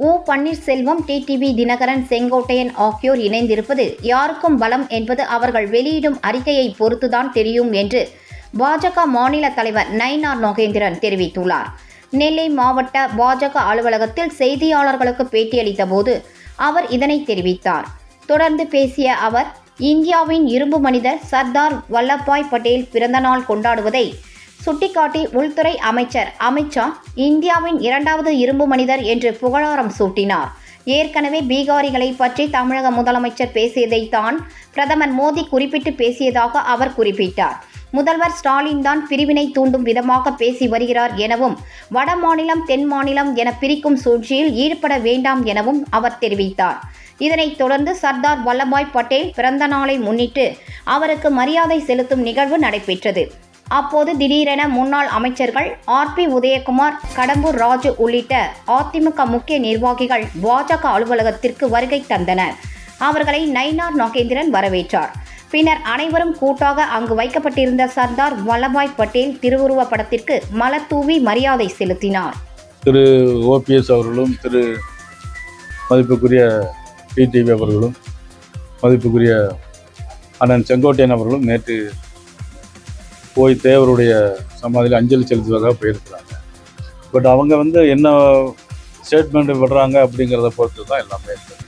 ஓ. Panneerselvam, TTV Dinakaran, Sengottaiyan ஆகியோர் இணைந்திருப்பது யாருக்கும் பலம் என்பது அவர்கள் வெளியிடும் அறிக்கையை பொறுத்துதான் தெரியும் என்று பாஜக மாநில தலைவர் நயினார் நாகேந்திரன் தெரிவித்துள்ளார். நெல்லை மாவட்ட பாஜக அலுவலகத்தில் செய்தியாளர்களுக்கு பேட்டியளித்த போது அவர் இதனை தெரிவித்தார். தொடர்ந்து பேசிய அவர், இந்தியாவின் இரும்பு மனிதர் சர்தார் வல்லபாய் பட்டேல் பிறந்தநாள் கொண்டாடுவதை சுட்டிக்காட்டி உள்துறை அமைச்சர் அமித் ஷா இந்தியாவின் 2வது இரும்பு மனிதர் என்று புகழாரம் சூட்டினார். ஏற்கனவே பீகாரிகளை பற்றி தமிழக முதலமைச்சர் பேசியதை தான் பிரதமர் மோடி குறிப்பிட்டு பேசியதாக அவர் குறிப்பிட்டார். முதல்வர் ஸ்டாலின் தான் பிரிவினை தூண்டும் விதமாக பேசி வருகிறார் எனவும், வட மாநிலம் தென் மாநிலம் என பிரிக்கும் சூழ்ச்சியில் ஈடுபட வேண்டாம் எனவும் அவர் தெரிவித்தார். இதனைத் தொடர்ந்து சர்தார் வல்லபாய் பட்டேல் பிறந்த நாளை முன்னிட்டு அவருக்கு மரியாதை செலுத்தும் நிகழ்வு நடைபெற்றது. அப்போது திடீரென முன்னாள் அமைச்சர்கள் ஆர்.பி. உதயகுமார், கடம்பூர் ராஜு உள்ளிட்ட அதிமுக முக்கிய நிர்வாகிகள் பாஜக அலுவலகத்திற்கு வருகை தந்தனர். அவர்களை நயினார் நாகேந்திரன் வரவேற்றார். பின்னர் அனைவரும் கூட்டாக அங்கு வைக்கப்பட்டிருந்த சர்தார் வல்லபாய் பட்டேல் திருவுருவ படத்திற்கு மலர் தூவி மரியாதை செலுத்தினார். திரு OPS அவர்களும், திரு மதிப்புக்குரிய டிடிவி அவர்களும், மதிப்புக்குரிய அண்ணன் செங்கோட்டையன் அவர்களும் நேற்று போய் தேவருடைய சமாதியில் அஞ்சலி செலுத்துவதாக போயிருக்கிறாங்க. பட் அவங்க என்ன ஸ்டேட்மெண்ட் விடுறாங்க அப்படிங்கிறத பொறுத்து தான் எல்லாமே இருக்குது.